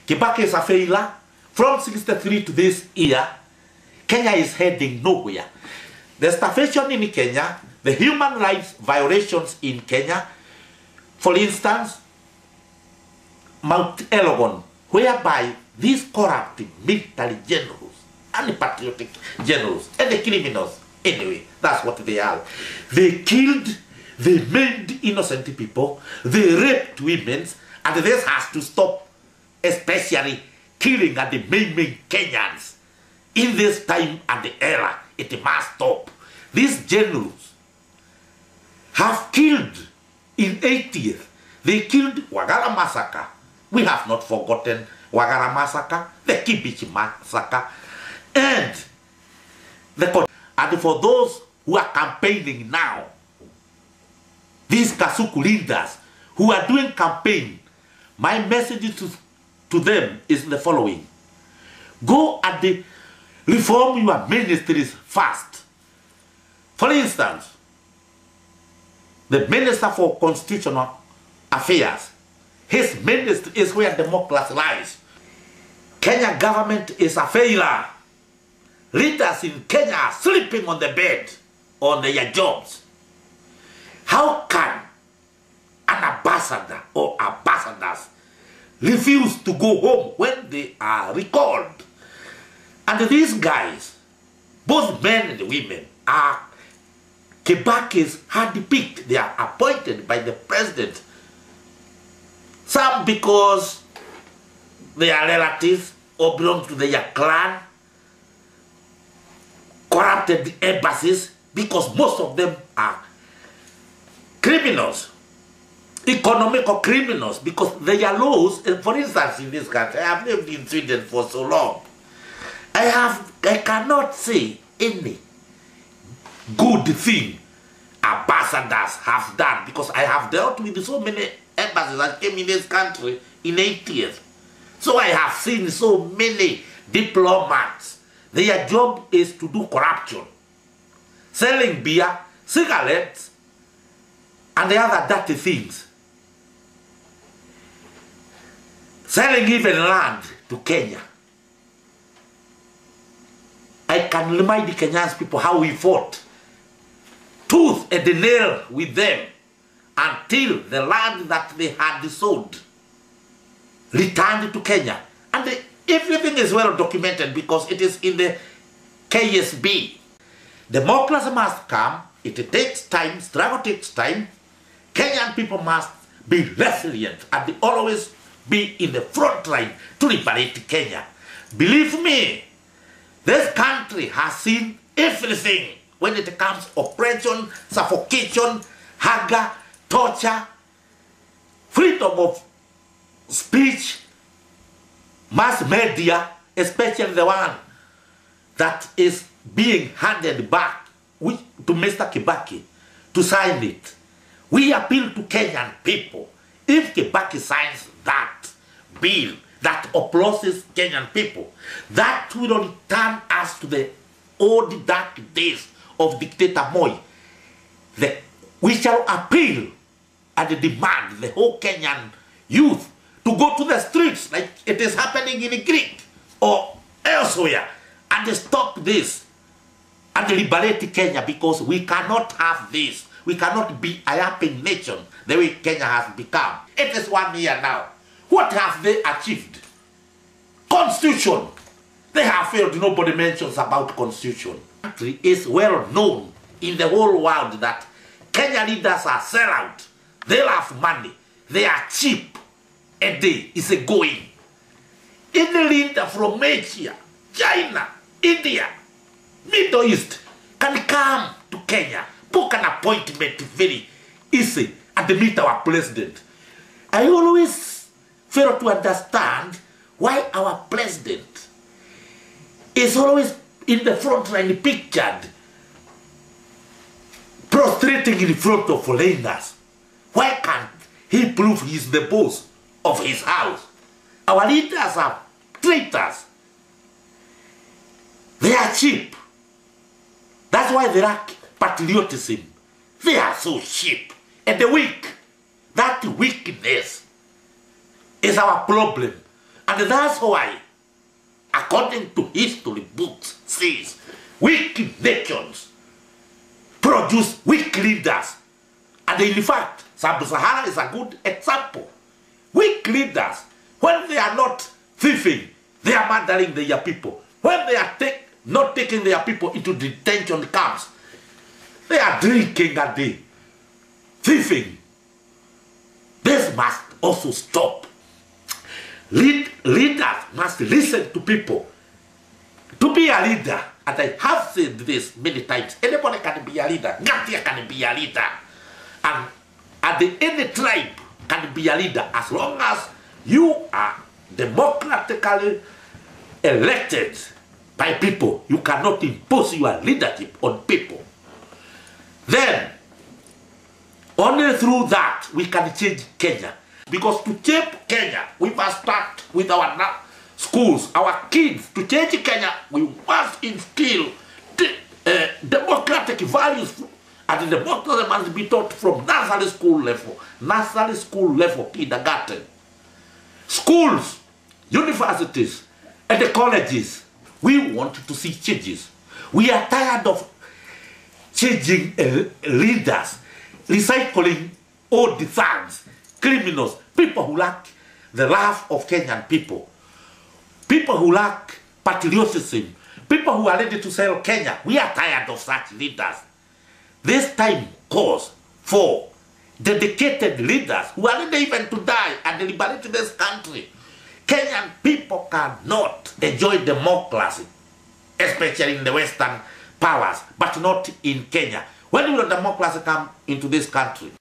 Kibaki is a failure. From 63 to this year, Kenya is heading nowhere. The starvation in Kenya, the human rights violations in Kenya, for instance, Mount Elgon, whereby these corrupt military generals and patriotic generals and the criminals, anyway, that's what they are. They killed, they maimed innocent people, they raped women, and this has to stop, especially killing and maiming Kenyans. In this time and the era, it must stop. These generals have killed in 80th. They killed Wagara massacre. We have not forgotten Wagara massacre, the Kibich massacre, and for those who are campaigning now, these Kasuku leaders who are doing campaign, my message to them is the following. Go and reform your ministries first. For instance, the Minister for Constitutional Affairs, his ministry is where democracy lies. Kenya government is a failure. Leaders in Kenya are sleeping on the bed on their jobs. How can an ambassador or ambassadors refuse to go home when they are recalled? And these guys, both men and women, are Kibaki's handpicked. They are appointed by the president. Some because they are relatives or belong to their clan, corrupted embassies, because most of them are criminals, economical criminals, because their laws, for instance, in this country, I have lived in Sweden for so long, I cannot say any good thing ambassadors have done, because I have dealt with so many embassies that came in this country in 8 years. So I have seen so many diplomats. Their job is to do corruption, selling beer, cigarettes, and the other dirty things. Selling even land to Kenya. I can remind the Kenyans people how we fought tooth and nail with them until the land that they had sold returned to Kenya. And everything is well documented because it is in the KSB. Democracy must come. It takes time. Struggle takes time. Kenyan people must be resilient and always be in the front line to liberate Kenya. Believe me, this country has seen everything when it comes to oppression, suffocation, hunger, torture, freedom of speech, mass media, especially the one that is being handed back to Mr. Kibaki to sign it. We appeal to Kenyan people. If Kibaki signs that bill that opposes Kenyan people, that will return us to the old dark days of dictator Moi. We shall appeal and demand the whole Kenyan youth to go to the streets like it is happening in Greek or elsewhere and stop this and liberate Kenya, because we cannot have this. We cannot be a yapping nation the way Kenya has become. It is 1 year now. What have they achieved? Constitution. They have failed. Nobody mentions about constitution. The country is well known in the whole world that Kenya leaders are sellout. They love money. They are cheap. A day is a going. Any leader from Asia, China, India, Middle East can come to Kenya, book an appointment very easy and meet our president. I always fail to understand why our president is always in the front line pictured, prostrating in front of foreigners. Why can't he prove he's the boss of his house? Our leaders are traitors. They are cheap. That's why they lack patriotism. They are so cheap and weak. That weakness is our problem. And that's why, according to history books, says weak nations produce weak leaders. And in fact, Sub-Sahara is a good example. Weak leaders, when they are not thieving, they are murdering their people. When they are not taking their people into detention camps, they are drinking and they thieving. This must also stop. Leaders must listen to people. To be a leader, and I have said this many times, anybody can be a leader. Ngatia can be a leader. And any tribe can be a leader as long as you are democratically elected by people. You cannot impose your leadership on people. Then, only through that we can change Kenya. Because to change Kenya, we must start with our schools, our kids. To change Kenya, we must instill democratic values, and the democracy must be taught from nursery school level, kindergarten, schools, universities, and the colleges. We want to see changes. We are tired of changing leaders, recycling old thugs, criminals, people who lack the love of Kenyan people, people who lack patriotism, people who are ready to sell Kenya. We are tired of such leaders. This time calls for dedicated leaders who are ready even to die and liberate this country. Kenyan people cannot enjoy democracy, especially in the Western powers, but not in Kenya. When will democracy come into this country?